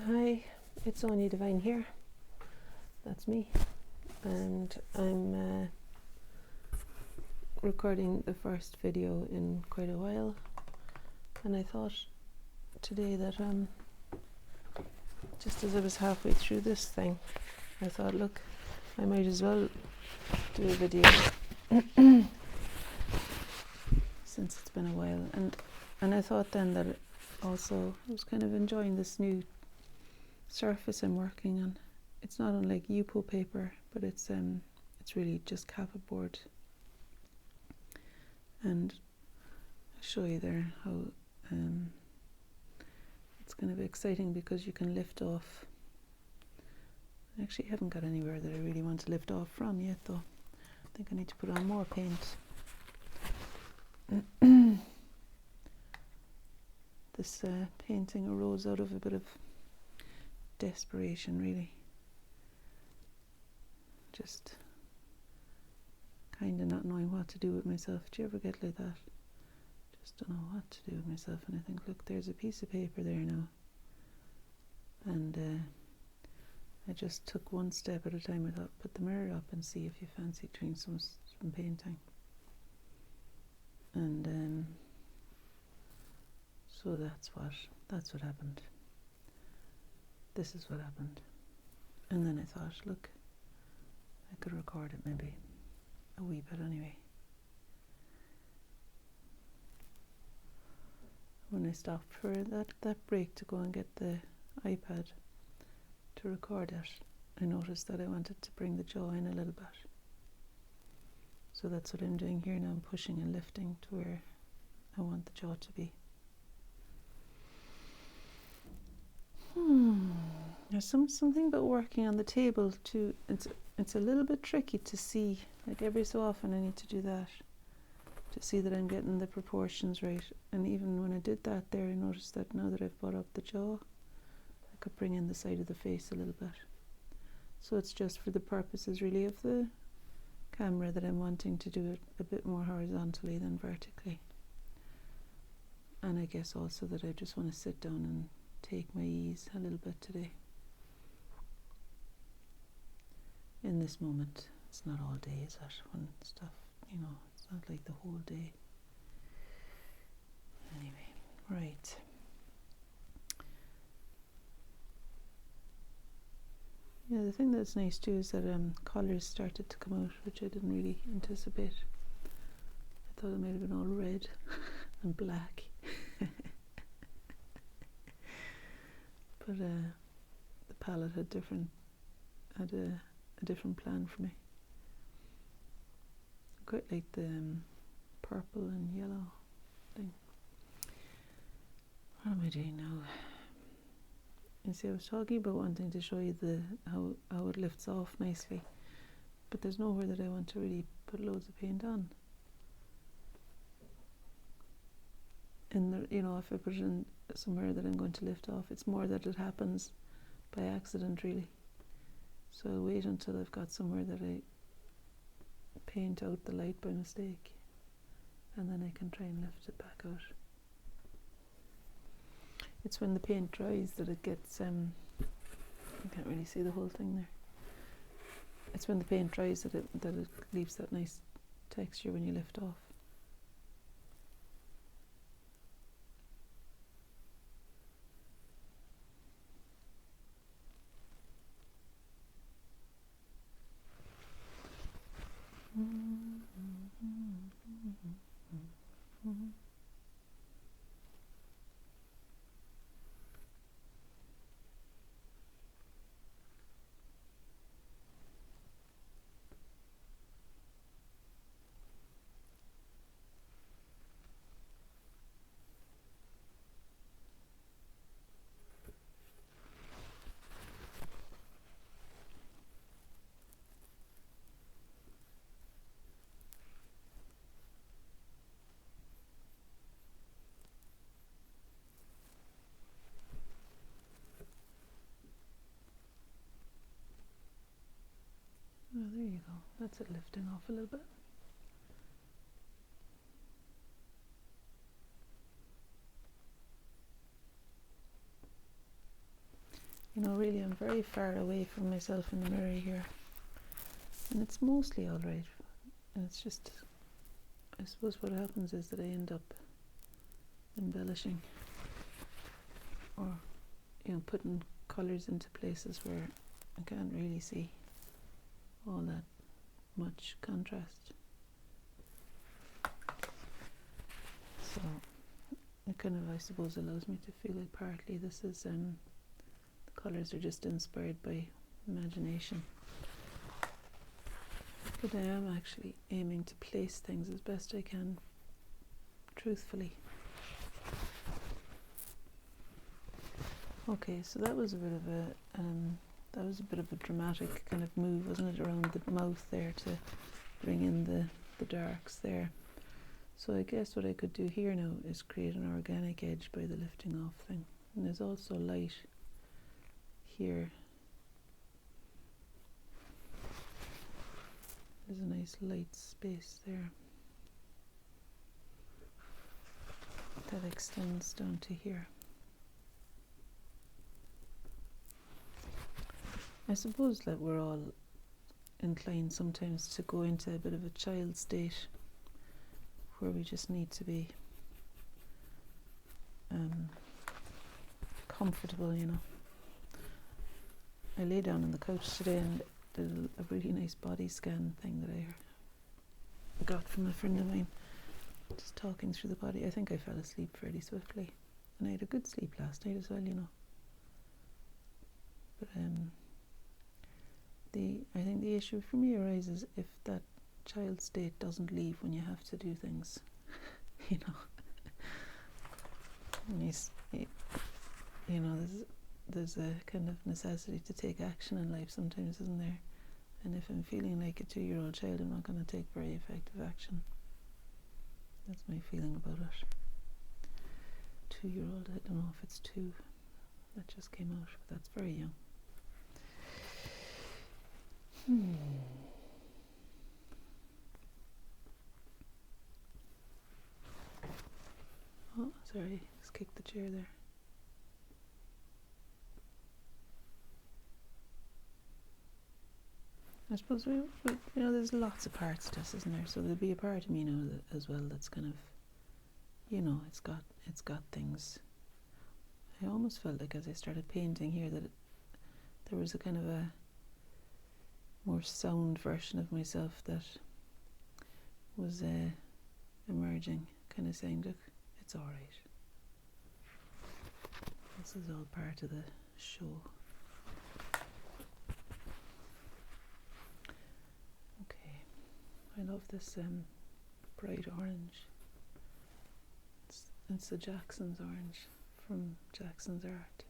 Hi, it's Anya Devine here. That's me, and I'm recording the first video in quite a while. And I thought today that just as I was halfway through this thing, I thought, look, I might as well do a video since it's been a while. And I thought then that I was kind of enjoying this new surface I'm working on. It's not unlike Yupo paper, but it's really just kappa board. And I'll show you there how it's kind of exciting because you can lift off. I actually haven't got anywhere that I really want to lift off from yet, though. I think I need to put on more paint. This painting arose out of a bit of desperation, really. Just kind of not knowing what to do with myself. Do you ever get like that? Just don't know what to do with myself, and I think, look, there's a piece of paper there now, and I just took one step at a time. I thought, put the mirror up and see if you fancy doing some painting. And so that's what happened. This is what happened. And then I thought, look, I could record it maybe a wee bit anyway. When I stopped for that break to go and get the iPad to record it, I noticed that I wanted to bring the jaw in a little bit. So that's what I'm doing here now. I'm pushing and lifting to where I want the jaw to be. There's something about working on the table too. It's a little bit tricky to see. Like every so often I need to do that to see that I'm getting the proportions right. And even when I did that there, I noticed that now that I've brought up the jaw, I could bring in the side of the face a little bit. So it's just for the purposes really of the camera that I'm wanting to do it a bit more horizontally than vertically. And I guess also that I just want to sit down and take my ease a little bit today. In this moment. It's not all day, is it? When stuff, it's not like the whole day. Anyway, right. Yeah, the thing that's nice too is that colours started to come out, which I didn't really anticipate. I thought it might have been all red and black. But the palette had a different plan for me. I quite like the purple and yellow thing. What am I doing now? You see, I was talking about wanting to show you how it lifts off nicely, but there's nowhere that I want to really put loads of paint on. And if I put it in somewhere that I'm going to lift off, it's more that it happens by accident, really. So I'll wait until I've got somewhere that I paint out the light by mistake, and then I can try and lift it back out. It's when the paint dries that it gets, you can't really see the whole thing there. It's when the paint dries that it leaves that nice texture when you lift off. Oh, there you go. That's it lifting off a little bit. You know, really, I'm very far away from myself in the mirror here, and it's mostly all right. And it's just, I suppose what happens is that I end up embellishing, or putting colours into places where I can't really see all that much contrast. So it kind of, I suppose, allows me to feel like partly this is the colours are just inspired by imagination, but I am actually aiming to place things as best I can truthfully. Okay, so that was a bit of a dramatic kind of move, wasn't it, around the mouth there to bring in the darks there. So I guess what I could do here now is create an organic edge by the lifting off thing. And there's also light here. There's a nice light space there that extends down to here. I suppose that we're all inclined sometimes to go into a bit of a child state where we just need to be comfortable, you know. I lay down on the couch today and did a really nice body scan thing that I got from a friend of mine, just talking through the body. I think I fell asleep fairly swiftly, and I had a good sleep last night as well, you know. But I think the issue for me arises if that child state doesn't leave when you have to do things, you know. There's a kind of necessity to take action in life sometimes, isn't there? And if I'm feeling like a 2-year-old child, I'm not going to take very effective action. That's my feeling about it. 2-year-old, I don't know if it's 2. That just came out, but that's very young. Oh, sorry, just kicked the chair there. I suppose we there's lots of parts to this, isn't there? So there'll be a part of me now as well that's kind of, it's got things. I almost felt like as I started painting here that there was a kind of a more sound version of myself that was emerging, kind of saying, look, it's all right. This is all part of the show. Okay, I love this bright orange. It's the Jackson's orange from Jackson's Art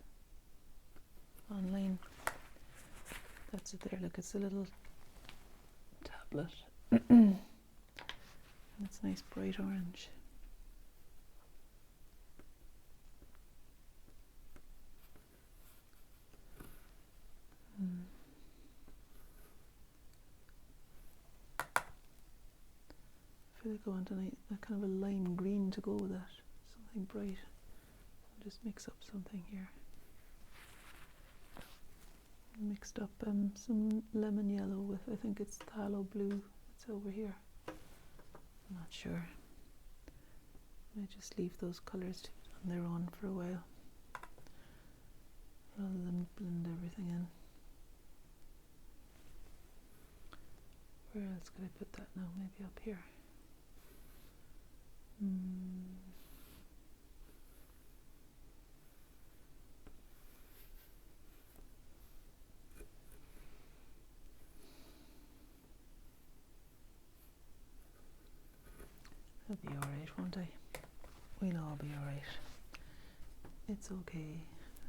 online. That's it there, look, it's a little tablet. And it's nice bright orange. I feel like I want a kind of a lime green to go with that, something bright. I'll just mix up something here. Mixed up some lemon yellow with, I think it's phthalo blue. It's over here. I'm not sure. I might just leave those colours on their own for a while, rather than blend everything in. Where else could I put that now? Maybe up here. I'll be alright, won't I? We'll all be alright. It's okay.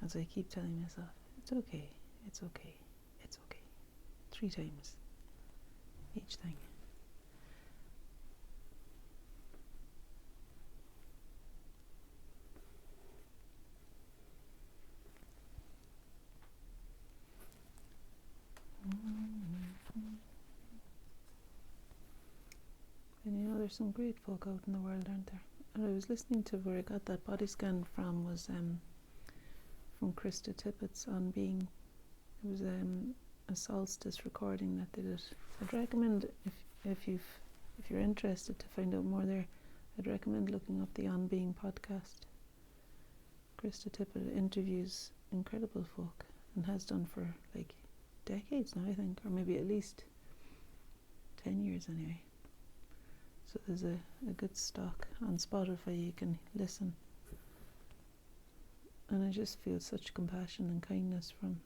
As I keep telling myself, it's okay, it's okay, it's okay. 3 times. Each thing. And there's some great folk out in the world, aren't there? And I was listening to where I got that body scan from was from from Krista Tippett's On Being. It was a solstice recording that they did. I'd recommend if you're interested to find out more there, I'd recommend looking up the On Being podcast. Krista Tippett interviews incredible folk and has done for like decades now, I think, or maybe at least 10 years anyway. So there's a good stock on Spotify you can listen. And I just feel such compassion and kindness from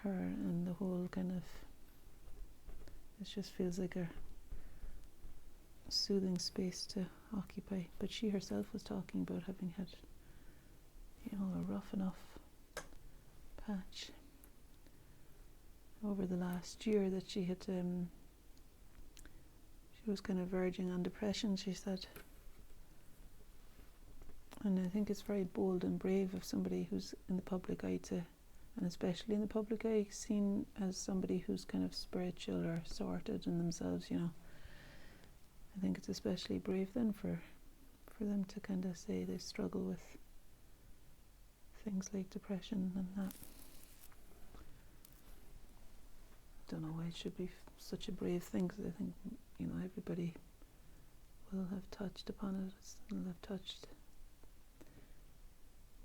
her, and the whole kind of, it just feels like a soothing space to occupy. But she herself was talking about having had, a rough enough patch over the last year, that she had she was kind of verging on depression, she said. And I think it's very bold and brave of somebody who's in the public eye to, and especially in the public eye, seen as somebody who's kind of spiritual or sorted in themselves, I think it's especially brave then for them to kind of say they struggle with things like depression and that. I don't know why it should be such a brave thing, because I think, everybody will have touched upon it, will have touched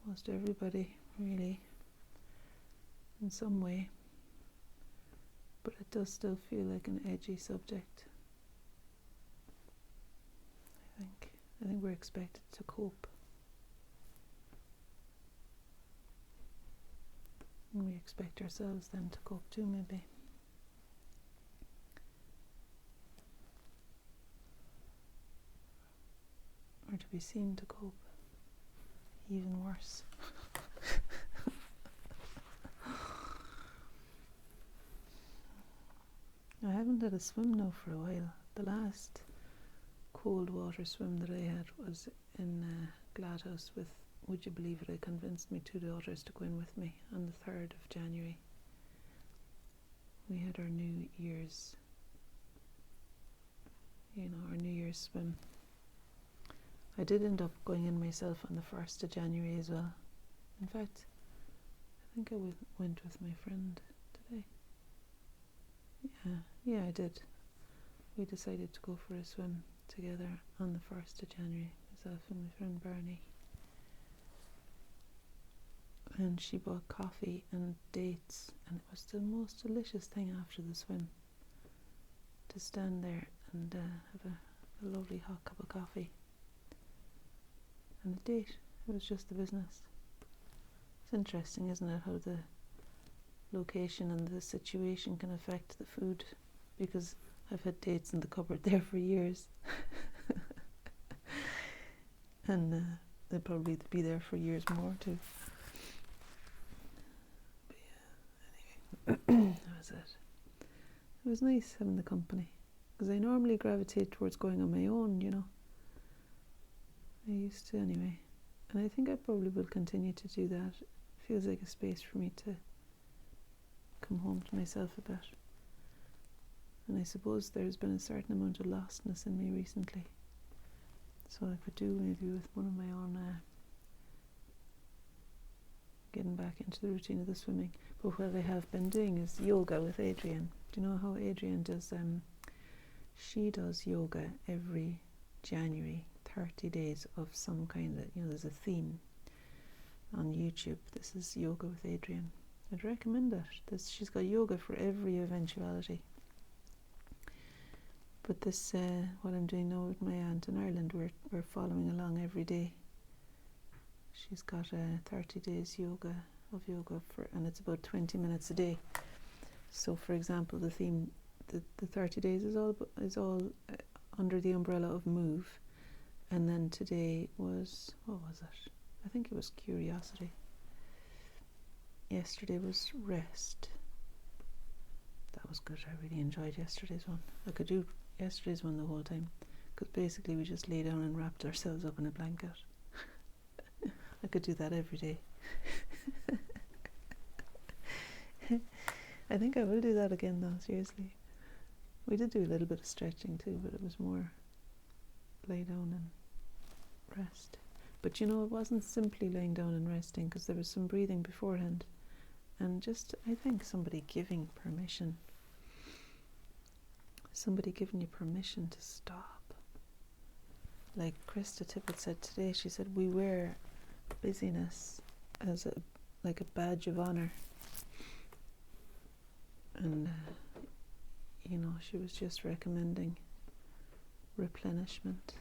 most everybody, really, in some way. But it does still feel like an edgy subject. I think we're expected to cope. And we expect ourselves then to cope too, maybe. Or to be seen to cope. Even worse. I haven't had a swim now for a while. The last cold water swim that I had was in Gladhouse with, would you believe it, I convinced my 2 daughters to go in with me on the 3rd of January. We had our New Year's, our New Year's swim. I did end up going in myself on the 1st of January as well. In fact, I think I went with my friend today. Yeah, I did. We decided to go for a swim together on the 1st of January, myself and my friend Bernie. And she bought coffee and dates, and it was the most delicious thing after the swim to stand there and have a lovely hot cup of coffee. And the date, it was just the business. It's interesting, isn't it, how the location and the situation can affect the food, because I've had dates in the cupboard there for years. And they'll probably be there for years more too. But yeah, anyway, that was it. It was nice having the company, because I normally gravitate towards going on my own, I used to anyway, and I think I probably will continue to do that. It feels like a space for me to come home to myself a bit. And I suppose there's been a certain amount of lostness in me recently, so I could do maybe with one of my own getting back into the routine of the swimming. But what I have been doing is yoga with Adrienne. Do you know how Adrienne does? She does yoga every January, 30 days of some kind of, there's a theme on YouTube. This is Yoga with Adrienne. I'd recommend it. She's got yoga for every eventuality. But this, what I'm doing now with my aunt in Ireland, we're following along every day. She's got 30 days yoga, and it's about 20 minutes a day. So, for example, the theme, the 30 days is all under the umbrella of move. And then today was, what was it? I think it was curiosity. Yesterday was rest. That was good. I really enjoyed yesterday's one. I could do yesterday's one the whole time, because basically we just lay down and wrapped ourselves up in a blanket. I could do that every day. I think I will do that again though, seriously. We did do a little bit of stretching too, but it was more lay down and rest. But you know, it wasn't simply laying down and resting, because there was some breathing beforehand. And just, I think, somebody giving permission. Somebody giving you permission to stop. Like Krista Tippett said today, she said, we wear busyness as like a badge of honor. And, you know, she was just recommending replenishment.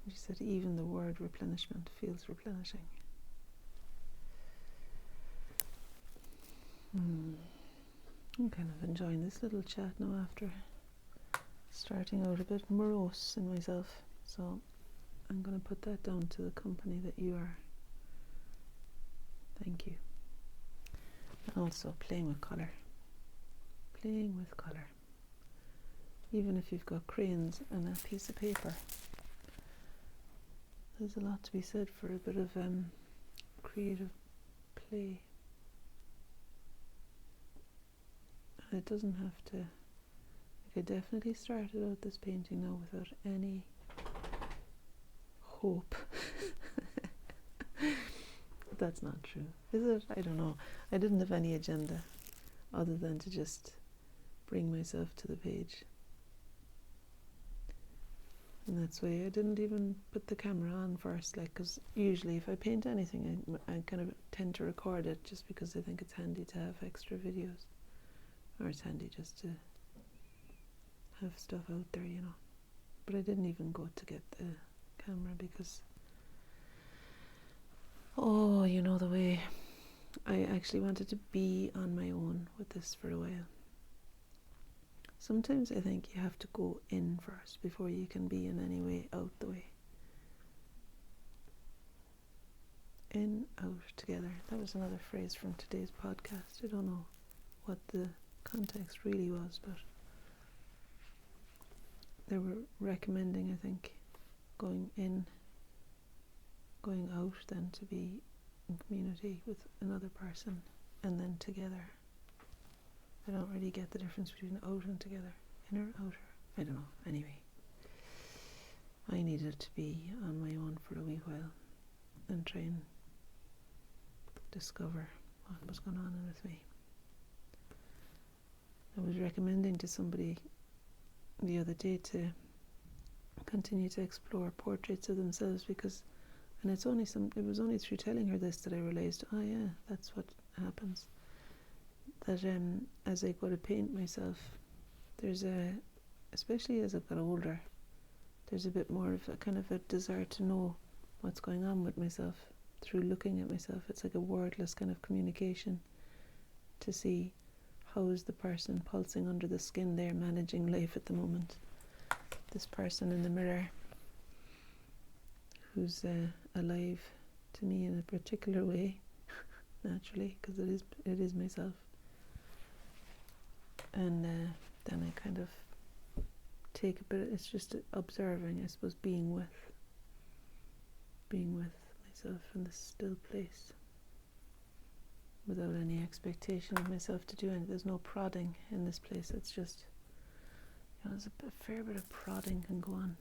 She said even the word replenishment feels replenishing. I'm kind of enjoying this little chat now after starting out a bit morose in myself. So I'm going to put that down to the company that you are. Thank you. And also playing with colour. Playing with colour. Even if you've got crayons and a piece of paper. There's a lot to be said for a bit of creative play. And it doesn't have to... I definitely started out this painting now without any hope. That's not true, is it? I don't know. I didn't have any agenda other than to just bring myself to the page. And that's why I didn't even put the camera on first, like, because usually if I paint anything, I kind of tend to record it just because I think it's handy to have extra videos. Or it's handy just to have stuff out there, you know. But I didn't even go to get the camera because, oh, you know, the way I actually wanted to be on my own with this for a while. Sometimes I think you have to go in first before you can be in any way out the way. In, out, together. That was another phrase from today's podcast. I don't know what the context really was, but they were recommending, I think, going in, going out, then to be in community with another person, and then together. I don't really get the difference between out and together. Inner, outer. I don't know. Anyway, I needed to be on my own for a wee while and try and discover what was going on with me. I was recommending to somebody the other day to continue to explore portraits of themselves because, and it was only through telling her this that I realized, oh yeah, that's what happens. That as I go to paint myself, there's especially as I've got older, there's a bit more of a kind of a desire to know what's going on with myself through looking at myself. It's like a wordless kind of communication to see how is the person pulsing under the skin there, managing life at the moment. This person in the mirror who's alive to me in a particular way, naturally, because it is myself. And then I kind of take a bit, it's just observing, I suppose, being with myself in this still place without any expectation of myself to do anything. There's no prodding in this place. It's just, you know, there's a fair bit of prodding can go on,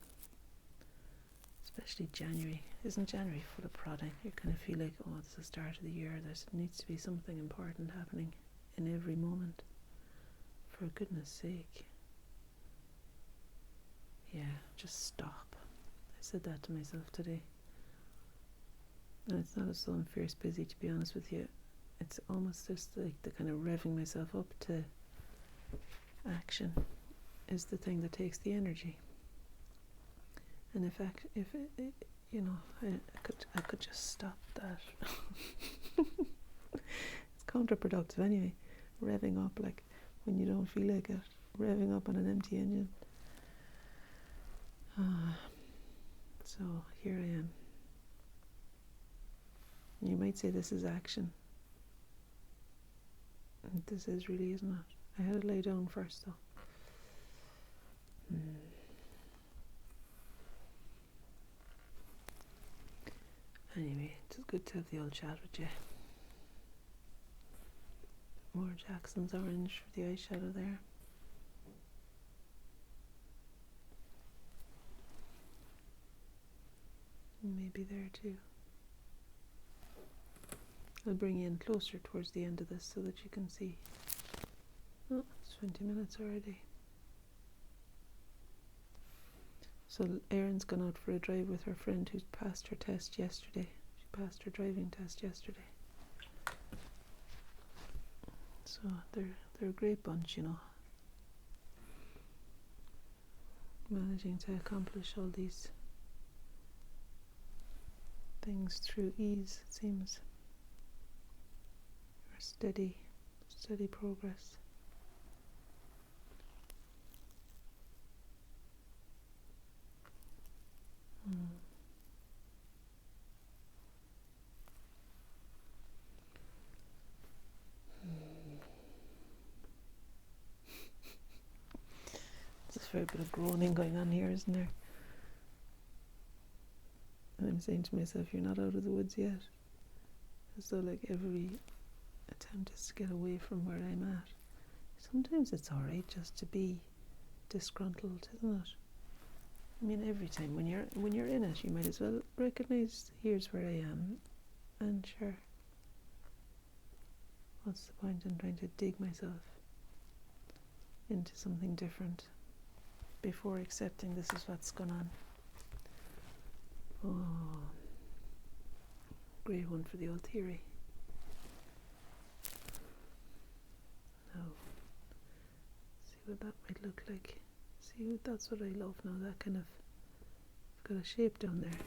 especially January. Isn't January full of prodding? You kind of feel like, oh, it's the start of the year. There needs to be something important happening in every moment. For goodness sake. Yeah, just stop. I said that to myself today. And it's not as though I'm fierce busy, to be honest with you. It's almost just like the kind of revving myself up to action is the thing that takes the energy. And if you know, I could just stop that. It's counterproductive anyway. Revving up like when you don't feel like it, revving up on an empty engine. So here I am. You might say this is action. And this really is not. I had to lay down first though. Anyway, it's good to have the old chat with you. More Jackson's Orange for the eyeshadow there. maybe there too. I'll bring you in closer towards the end of this so that you can see. Oh, it's 20 minutes already. So Erin's gone out for a drive with her friend who's passed her test yesterday. She passed her driving test yesterday. So they're a great bunch, you know. Managing to accomplish all these things through ease, it seems. Or steady progress. There's a fair bit of groaning going on here, isn't there? And I'm saying to myself, you're not out of the woods yet. As though like every attempt is to get away from where I'm at. Sometimes it's alright just to be disgruntled, isn't it? I mean, every time when you're in it, you might as well recognise, here's where I am, and sure, what's the point in trying to dig myself into something different before accepting this is what's gone on? Oh, great one for the old theory. Now, see what that might look like. See, that's what I love now, that kind of, got a shape down there,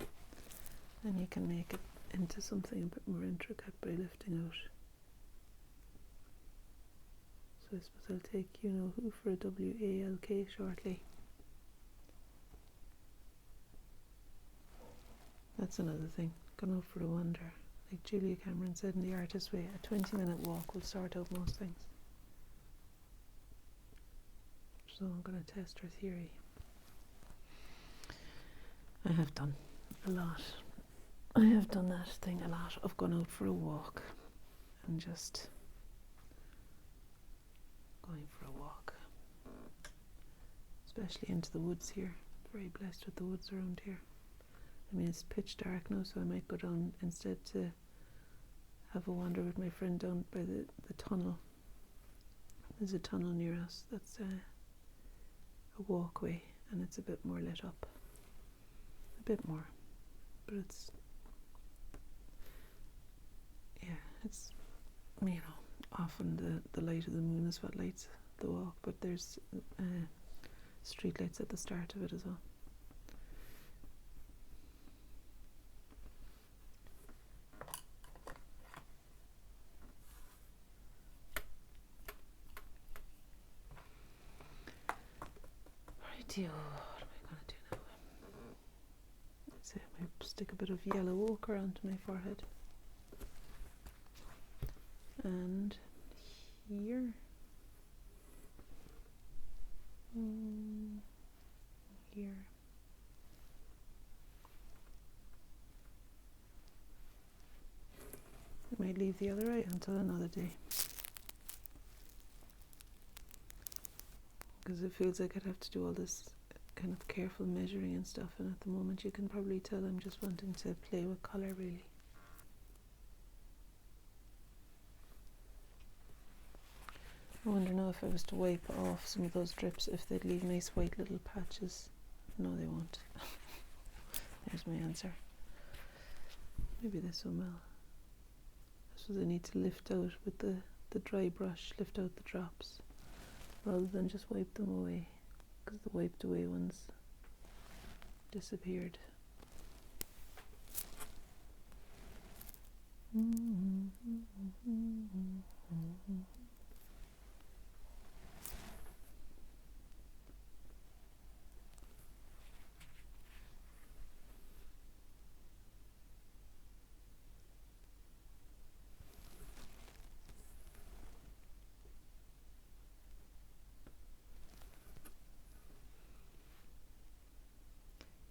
and you can make it into something a bit more intricate by lifting out. So I suppose I'll take you know who for a WALK shortly. That's another thing, gone out for a wander. Like Julia Cameron said in The Artist's Way, a 20-minute walk will sort out most things. So I'm going to test her theory. I have done a lot. I have done that thing a lot. I've gone out for a walk and just going for a walk. Especially into the woods here. Very blessed with the woods around here. I mean, it's pitch dark now, so I might go down instead to have a wander with my friend down by the tunnel. There's a tunnel near us that's a walkway, and it's a bit more lit up. A bit more. But it's, yeah, it's, you know, often the light of the moon is what lights the walk, but there's street lights at the start of it as well. What am I going to do now? Let's see, I might stick a bit of yellow ochre onto my forehead. And here. Here. I might leave the other eye until another day. Because it feels like I'd have to do all this kind of careful measuring and stuff, and at the moment you can probably tell I'm just wanting to play with colour really. I wonder now if I was to wipe off some of those drips, if they'd leave nice white little patches. No, they won't. There's my answer. Maybe this one will. I suppose I need to lift out with the dry brush, lift out the drops, rather than just wipe them away, because the wiped away ones disappeared.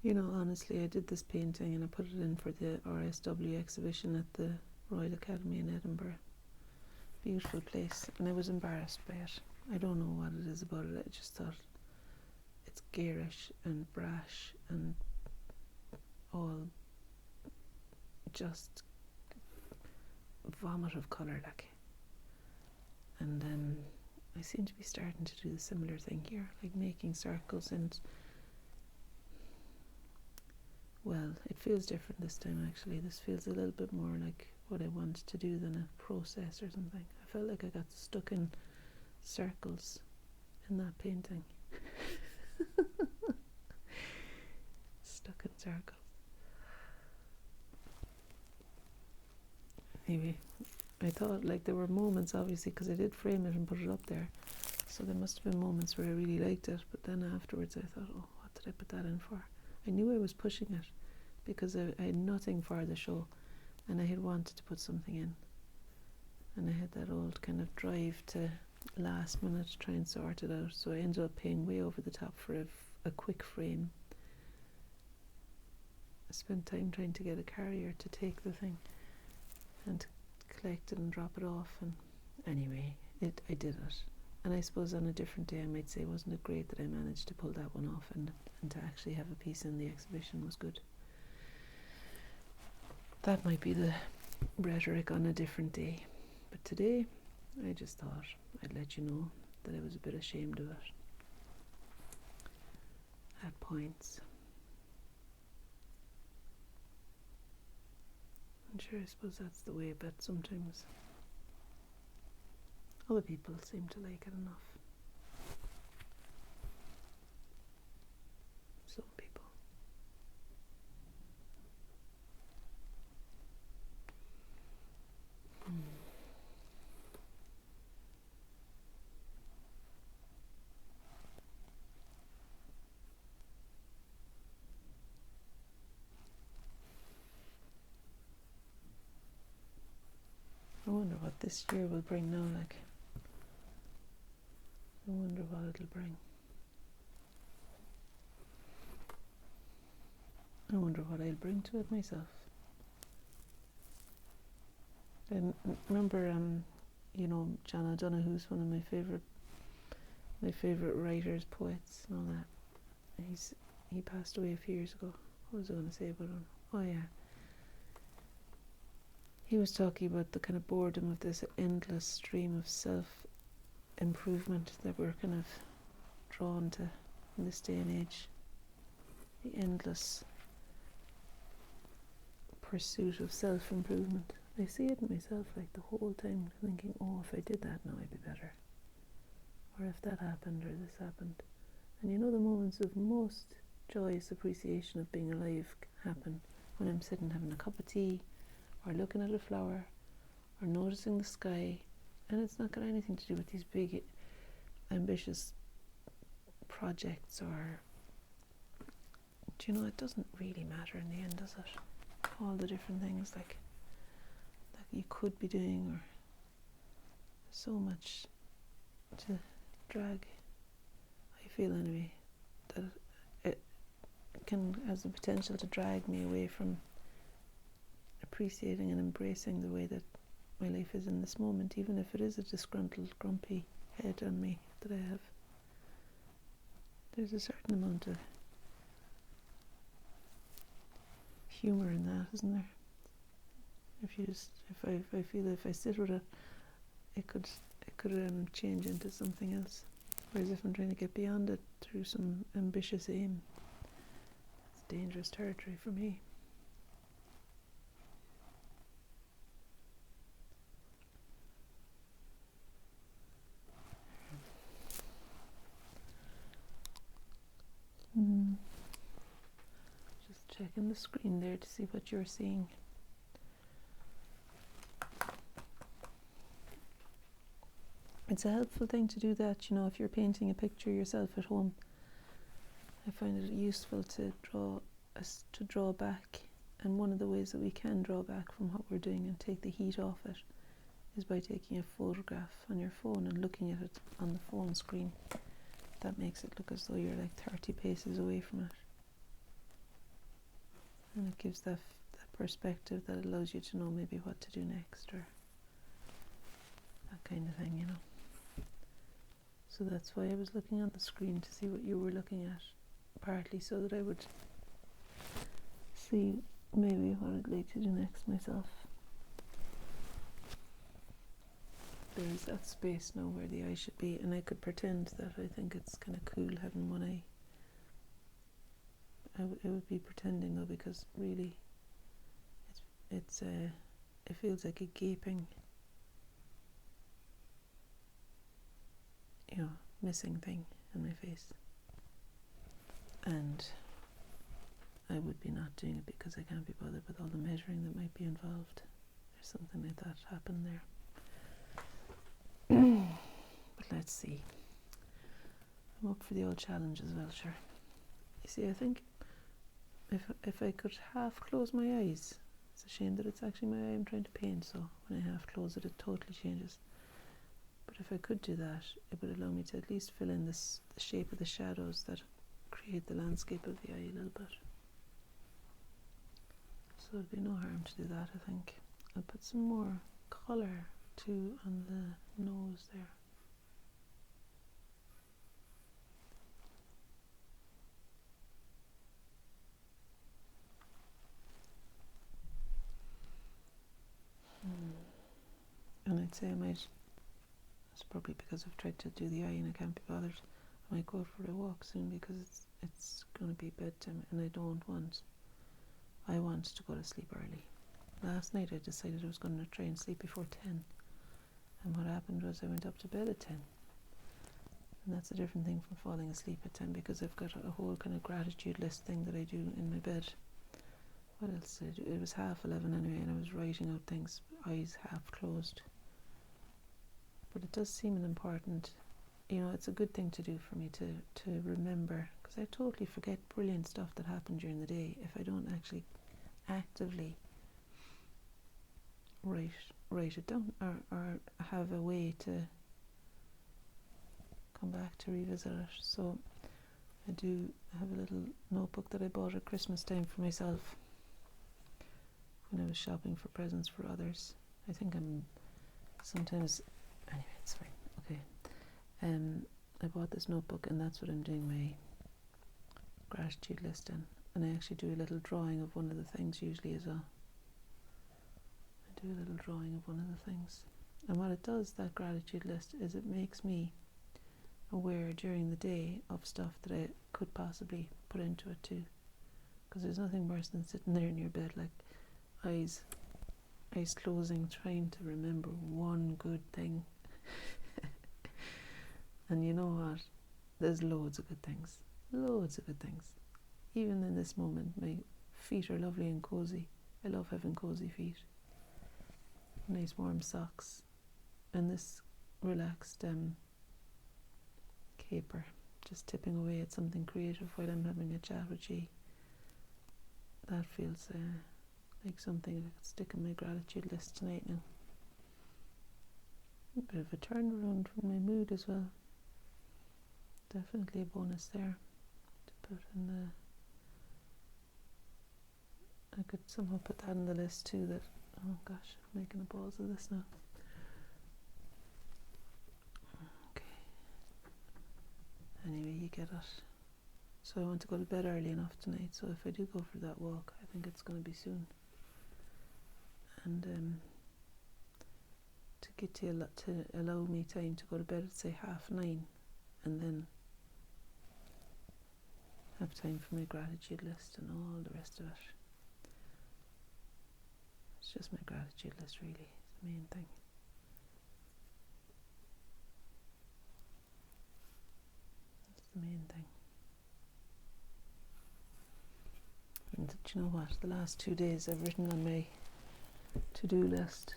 You know, honestly, I did this painting and I put it in for the RSW exhibition at the Royal Academy in Edinburgh. Beautiful place, and I was embarrassed by it. I don't know what it is about it. I just thought it's garish and brash and all just vomit of colour, like. And I seem to be starting to do the similar thing here, like making circles, and well, it feels different this time actually. This feels a little bit more like what I wanted to do than a process or something. I felt like I got stuck in circles in that painting. Stuck in circles. Anyway, I thought like there were moments, obviously, because I did frame it and put it up there, so there must have been moments where I really liked it, but then afterwards I thought, oh, what did I put that in for? I knew I was pushing it because I had nothing for the show, and I had wanted to put something in, and I had that old kind of drive to last minute try and sort it out, so I ended up paying way over the top for a quick frame. I spent time trying to get a carrier to take the thing and to collect it and drop it off, and anyway, I did it. And I suppose on a different day I might say, wasn't it great that I managed to pull that one off, and to actually have a piece in the exhibition was good. That might be the rhetoric on a different day, but today I just thought I'd let you know that I was a bit ashamed of it at points. I'm sure, I suppose that's the way, but sometimes other people seem to like it enough. Some people. I wonder what this year will bring now, like. I wonder what it'll bring. I wonder what I'll bring to it myself. I remember, you know, John O'Donoghue's one of my favourite writers, poets and all that. He passed away a few years ago. What was I going to say about him? Oh yeah. He was talking about the kind of boredom of this endless stream of self-improvement that we're kind of drawn to in this day and age. The endless pursuit of self-improvement. I see it in myself, like the whole time, thinking, oh, if I did that now I'd be better. Or if that happened, or this happened. And you know, the moments of most joyous appreciation of being alive happen when I'm sitting having a cup of tea, or looking at a flower, or noticing the sky, and it's not got anything to do with these big, ambitious projects, or, do you know, it doesn't really matter in the end, does it? All the different things like that you could be doing, or so much to drag. I feel anyway that it has the potential to drag me away from appreciating and embracing the way that my life is in this moment, even if it is a disgruntled, grumpy head on me that I have. There's a certain amount of humour in that, isn't there? If I feel if I sit with it, it could change into something else. Whereas if I'm trying to get beyond it through some ambitious aim, it's dangerous territory for me. Just checking the screen there to see what you're seeing. It's a helpful thing to do that, you know, if you're painting a picture yourself at home. I find it useful to draw back, and one of the ways that we can draw back from what we're doing and take the heat off it is by taking a photograph on your phone and looking at it on the phone screen. That makes it look as though you're like 30 paces away from it, and it gives that perspective that allows you to know maybe what to do next, or that kind of thing, you know. So that's why I was looking on the screen to see what you were looking at, partly so that I would see maybe what I'd like to do next myself. There's that space now where the eye should be, and I could pretend that I think it's kind of cool having one eye. I would be pretending though, because really it feels like a gaping, missing thing in my face. And I would be not doing it because I can't be bothered with all the measuring that might be involved. There's something like that happened there. But let's see. I'm up for the old challenge as well, sure. You see, I think if I could half close my eyes, it's a shame that it's actually my eye I'm trying to paint, so when I half close it, it totally changes. But if I could do that, it would allow me to at least fill in the shape of the shadows that create the landscape of the eye a little bit. So there'd be no harm to do that, I think. I'll put some more colour too on the nose there. And I'd say I might, it's probably because I've tried to do the eye and I can't be bothered, I might go for a walk soon, because it's going to be bedtime and I want to go to sleep early. Last night I decided I was going to try and sleep before 10, and what happened was I went up to bed at 10, and that's a different thing from falling asleep at 10, because I've got a whole kind of gratitude list thing that I do in my bed. What else did I do? It was 11:30 anyway, and I was writing out things, eyes half closed. But it does seem an important, it's a good thing to do for me to remember, because I totally forget brilliant stuff that happened during the day if I don't actually actively write it down, or have a way to come back to revisit it. So I do have a little notebook that I bought at Christmas time for myself when I was shopping for presents for others. I think sometimes, anyway, it's fine, okay. I bought this notebook, and that's what I'm doing my gratitude list in. And I actually do a little drawing of one of the things usually as well. I do a little drawing of one of the things. And what it does, that gratitude list, is it makes me aware during the day of stuff that I could possibly put into it too. Because there's nothing worse than sitting there in your bed, like eyes closing, trying to remember one good thing. And you know what? There's loads of good things. Loads of good things. Even in this moment, my feet are lovely and cozy. I love having cozy feet. Nice warm socks. And this relaxed caper, just tipping away at something creative while I'm having a chat with you. That feels like something I could stick in my gratitude list tonight now. A bit of a turnaround from my mood as well. Definitely a bonus there to put in the. I could somehow put that in the list too. That, oh gosh, I'm making a pause of this now. Okay. Anyway, you get it. So I want to go to bed early enough tonight. So if I do go for that walk, I think it's going to be soon. And to get to allow me time to go to bed at say 9:30, and then have time for my gratitude list and all the rest of it. It's just my gratitude list really, is the main thing. That's the main thing. And do you know what? The last 2 days I've written on my to-do list.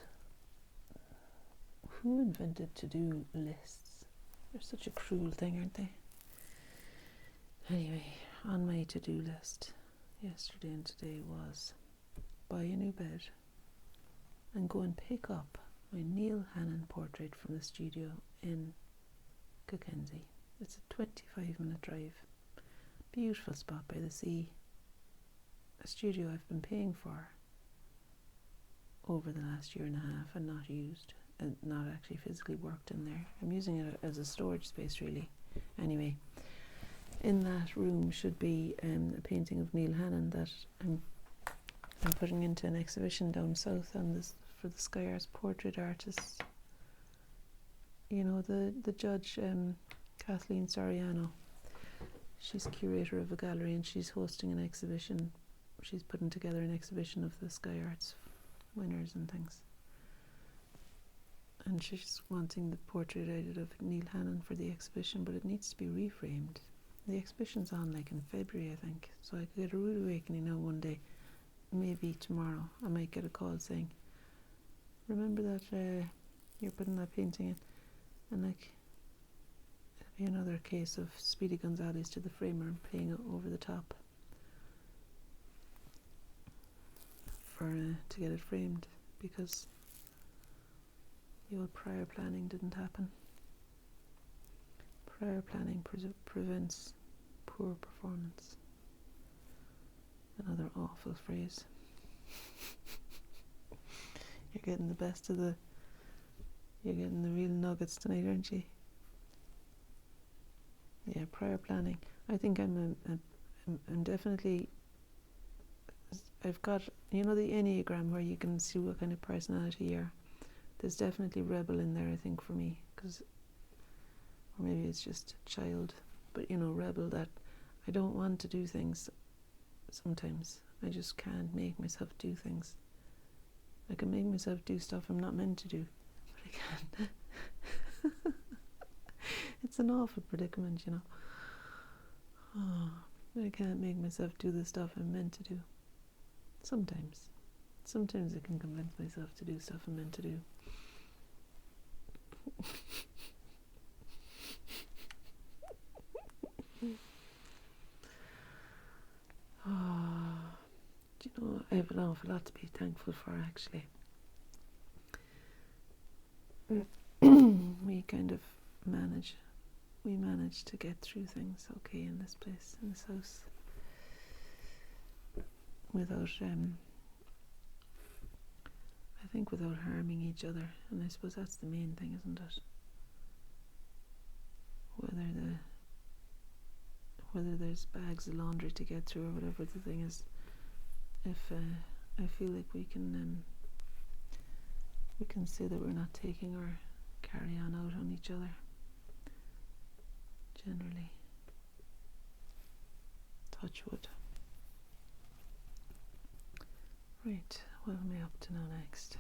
Who invented to-do lists? They're such a cruel thing, aren't they? Anyway, on my to-do list yesterday and today was buy a new bed and go and pick up my Neil Hannon portrait from the studio in Cockenzie. It's a 25-minute drive. Beautiful spot by the sea. A studio I've been paying for over the last year and a half and not used, and not actually physically worked in there. I'm using it as a storage space really. Anyway, in that room should be a painting of Neil Hannon that I'm putting into an exhibition down south on this for the Sky Arts portrait artists. You know, the judge, Kathleen Soriano, she's curator of a gallery and she's hosting an exhibition. She's putting together an exhibition of the Sky Arts winners and things. And she's wanting the portrait I did of Neil Hannon for the exhibition, but it needs to be reframed. The exhibition's on like in February, I think. So I could get a rude awakening now one day. Maybe tomorrow I might get a call saying, remember that you're putting that painting in? And like, it'll be another case of Speedy Gonzales to the framer and paying it over the top for to get it framed, because the old prior planning didn't happen. Prior planning prevents poor performance. Another awful phrase. You're getting the best of you're getting the real nuggets tonight, aren't you? Yeah, prior planning. I think I'm definitely, I've got, you know, the Enneagram where you can see what kind of personality you are. There's definitely rebel in there, I think, for me, because, or maybe it's just child, but you know, rebel, that I don't want to do things sometimes. I just can't make myself do things. I can make myself do stuff I'm not meant to do, but I can't. It's an awful predicament, you know. Oh, I can't make myself do the stuff I'm meant to do. Sometimes I can convince myself to do stuff I'm meant to do. Do you know, I have an awful lot to be thankful for, actually. We manage to get through things okay in this place, in this house, without I think without harming each other, and I suppose that's the main thing, isn't it? Whether there's bags of laundry to get through or whatever the thing is, if I feel like we can say that we're not taking our carry on out on each other, generally. Touch wood. Right, what am I up to now next?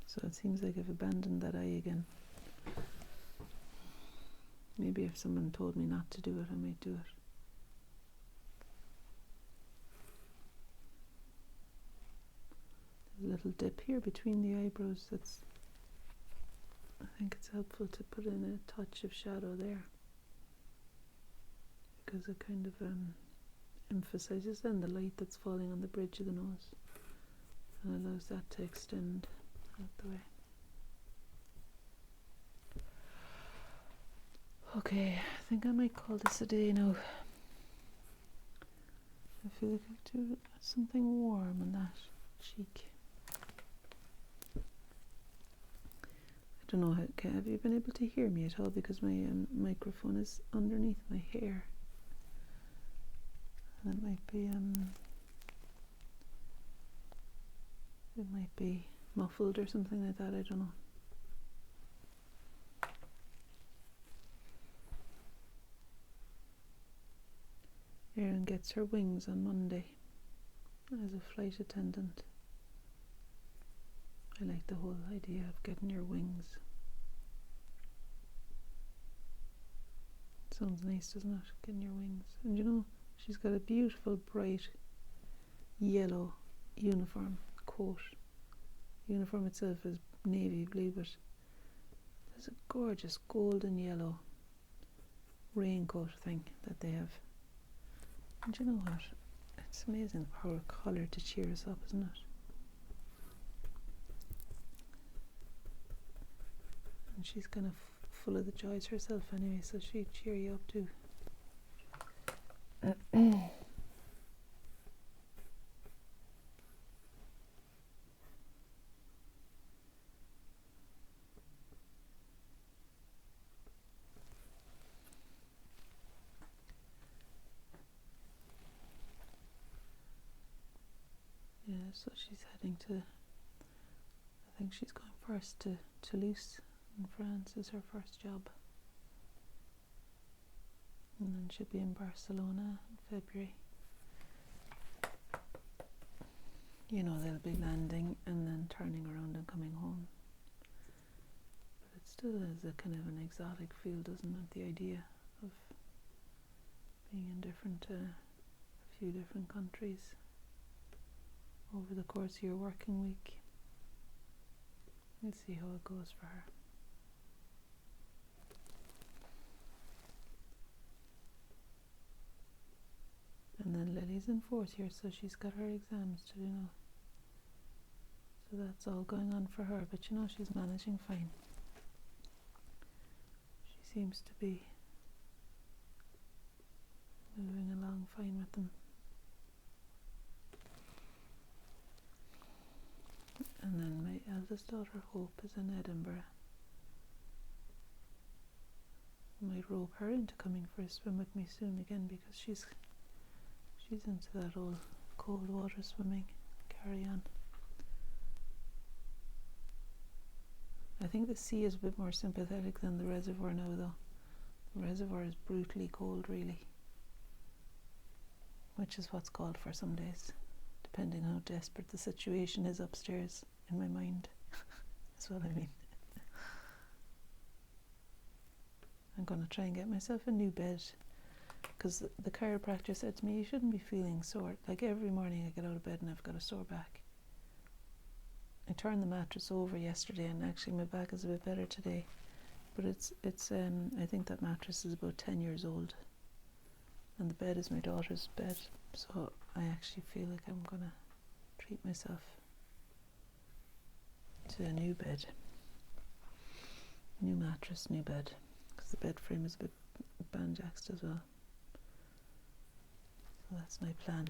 So it seems like I've abandoned that eye again. Maybe if someone told me not to do it, I might do it. There's a little dip here between the eyebrows that's, I think it's helpful to put in a touch of shadow there, because it kind of emphasizes then the light that's falling on the bridge of the nose and allows that to extend out the way. Okay, I think I might call this a day now. I feel like I could do something warm on that cheek. I don't know, have you been able to hear me at all, because my microphone is underneath my hair. And it might be muffled or something like that, I don't know. Erin gets her wings on Monday as a flight attendant. I like the whole idea of getting your wings. It sounds nice, doesn't it? Getting your wings. And you know, she's got a beautiful bright yellow uniform coat. The uniform itself is navy blue, but there's a gorgeous golden yellow raincoat thing that they have. And you know what? It's amazing the power of colour to cheer us up, isn't it? And she's kind of full of the joys herself anyway, so she'd cheer you up too. so she's heading to, I think she's going first to Toulouse in France is her first job. And then she'll be in Barcelona in February. You know, they'll be landing and then turning around and coming home. But it still is a kind of an exotic feel, doesn't it? The idea of being in a few different countries over the course of your working week. We'll see how it goes for her. And then Lily's in 4th year, so she's got her exams to do now. So that's all going on for her, but you know, she's managing fine. She seems to be moving along fine with them. And then my eldest daughter, Hope, is in Edinburgh. I might rope her into coming for a swim with me soon again, because she's into that old cold water swimming. Carry on. I think the sea is a bit more sympathetic than the reservoir now, though. The reservoir is brutally cold, really, which is what's called for some days, depending how desperate the situation is upstairs in my mind. That's what I mean. I'm going to try and get myself a new bed, because the chiropractor said to me, you shouldn't be feeling sore. Like every morning I get out of bed and I've got a sore back. I turned the mattress over yesterday and actually my back is a bit better today. But it's I think that mattress is about 10 years old. And the bed is my daughter's bed. So I actually feel like I'm going to treat myself to a new bed. New mattress, new bed. Because the bed frame is a bit banjaxed as well. So that's my plan,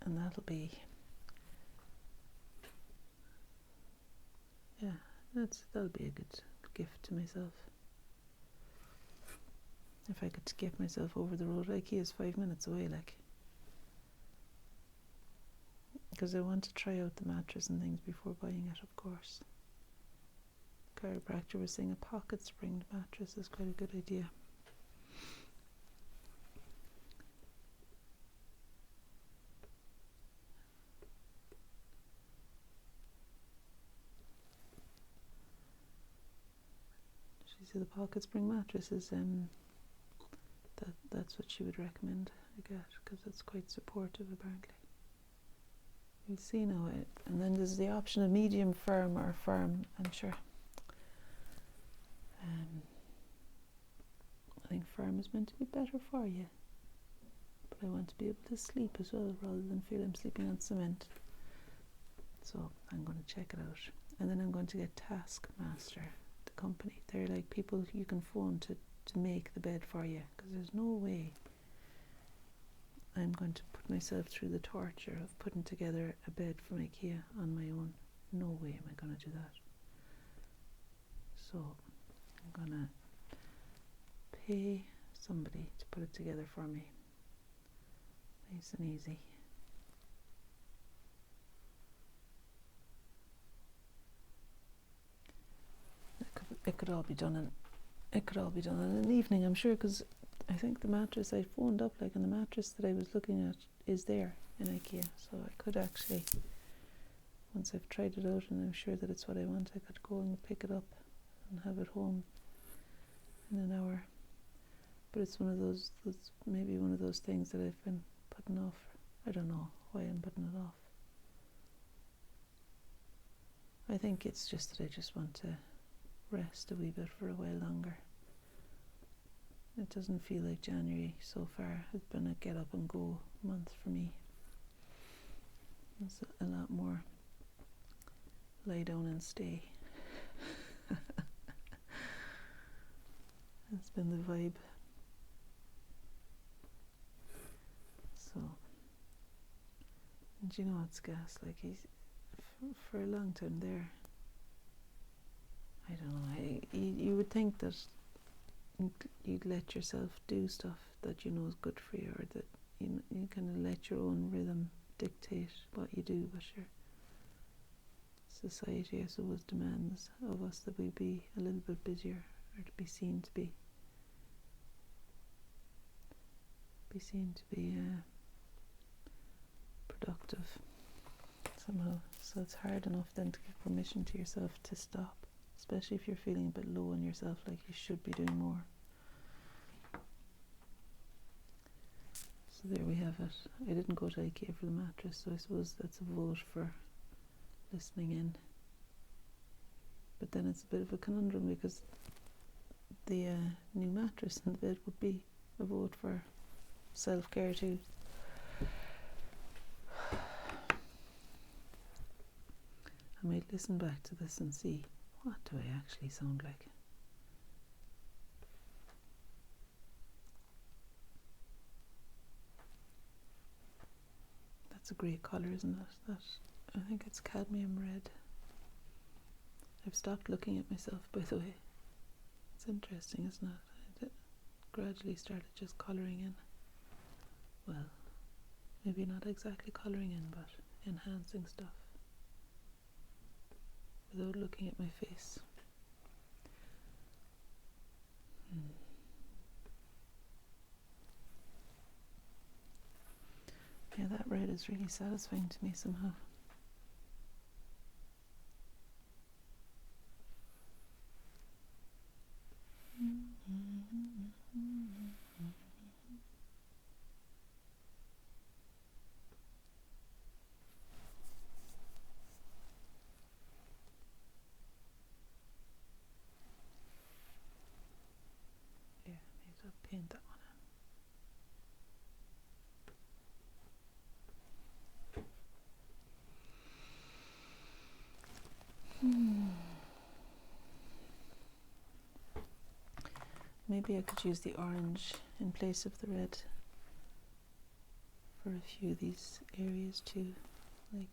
and that'll be, that'll be a good gift to myself. If I could get myself over the road, IKEA is 5 minutes away, like, because I want to try out the mattress and things before buying it, of course. The chiropractor was saying a pocket spring mattress is quite a good idea. So the pocket spring mattress is that's what she would recommend I get, because it's quite supportive apparently. We'll see now. And then there's the option of medium firm or firm, I'm sure. I think firm is meant to be better for you, but I want to be able to sleep as well rather than feel I'm sleeping on cement. So I'm going to check it out, and then I'm going to get Taskmaster, the company. They're like people you can phone to make the bed for you, because there's no way I'm going to put myself through the torture of putting together a bed from IKEA on my own. No way am I going to do that. So I'm going to pay somebody to put it together for me. Nice and easy. It could all be done in an evening, I'm sure, because I think the mattress I phoned up, like, and the mattress that I was looking at is there in IKEA, so I could actually, once I've tried it out and I'm sure that it's what I want, I could go and pick it up and have it home in an hour. But it's maybe one of those things that I've been putting off. I don't know why I'm putting it off. I think it's just that I just want to rest a wee bit for a while longer. It doesn't feel like January so far has been a get up and go month for me. It's a lot more lie down and stay. That's been the vibe. So, and you know, it's gas, like, he's for a long time there. I don't know, you would think that you'd let yourself do stuff that you know is good for you, or that you kind of let your own rhythm dictate what you do, but society, I suppose, demands of us that we be a little bit busier, or to be seen to be productive somehow. So it's hard enough then to give permission to yourself to stop, especially if you're feeling a bit low on yourself, like you should be doing more. So there we have it. I didn't go to IKEA for the mattress, so I suppose that's a vote for listening in. But then it's a bit of a conundrum, because the new mattress in the bed would be a vote for self-care too. I might listen back to this and see, what do I actually sound like? That's a great colour, isn't it? That, I think it's cadmium red. I've stopped looking at myself, by the way. It's interesting, isn't it? I gradually started just colouring in. Well, maybe not exactly colouring in, but enhancing stuff without looking at my face. Yeah, that red is really satisfying to me somehow. Yeah, maybe I'll paint that one in. Maybe I could use the orange in place of the red for a few of these areas too. Like,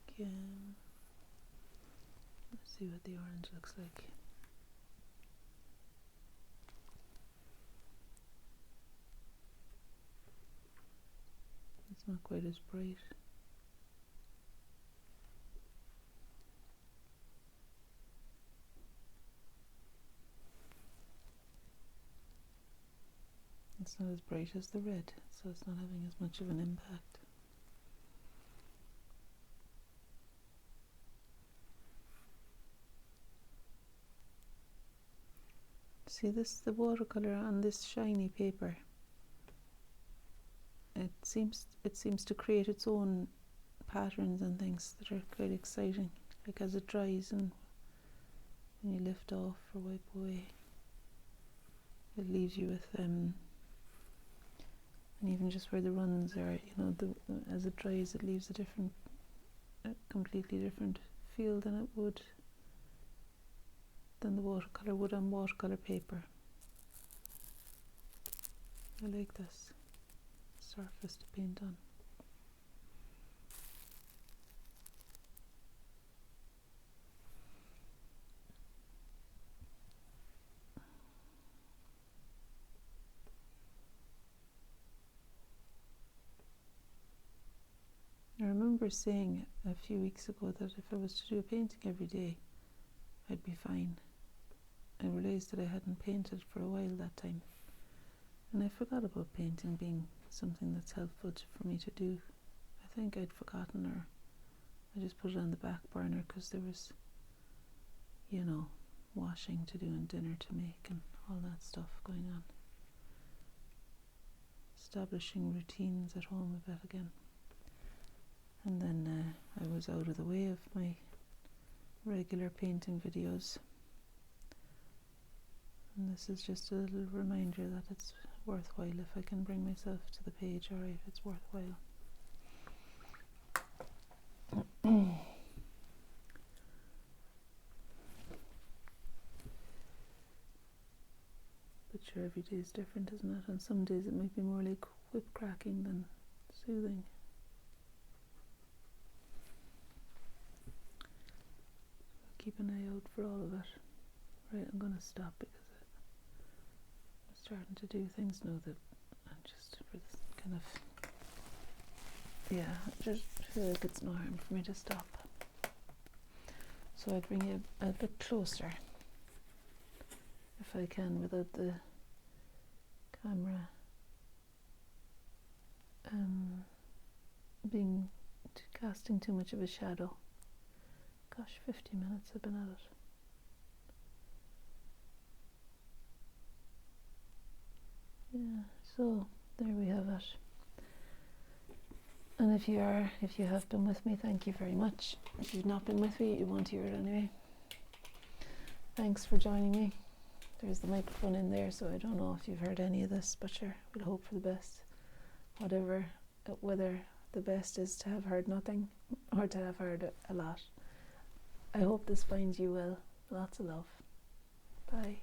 let's see what the orange looks like. It's not quite as bright. It's not as bright as the red, so it's not having as much of an impact. See this, the watercolor on this shiny paper. It seems to create its own patterns and things that are quite exciting. Like as it dries and when you lift off or wipe away, it leaves you with and even just where the runs are, you know, as it dries, it leaves a completely different feel than it would, than the watercolor would on watercolor paper. I like this surface to paint on. I remember saying a few weeks ago that if I was to do a painting every day, I'd be fine. I realised that I hadn't painted for a while that time, and I forgot about painting being something that's helpful for me to do. I think I'd forgotten, or I just put it on the back burner because there was, you know, washing to do and dinner to make and all that stuff going on. Establishing routines at home a bit again. And then I was out of the way of my regular painting videos. And this is just a little reminder that it's worthwhile. If I can bring myself to the page, alright, it's worthwhile. But sure, every day is different, isn't it? And some days it might be more like whip cracking than soothing. Keep an eye out for all of it. Right, I'm going to stop because I'm starting to do things now that I'm just for this kind of, yeah, I just feel like it's no harm for me to stop. So I'd bring you a bit closer if I can without the camera casting too much of a shadow. Gosh, 50 minutes I've been at it. Yeah, so there we have it. And if you have been with me, thank you very much. If you've not been with me, you won't hear it anyway. Thanks for joining me. There's the microphone in there, so I don't know if you've heard any of this, but sure, we'll hope for the best. Whether the best is to have heard nothing or to have heard a lot. I hope this finds you well. Lots of love. Bye.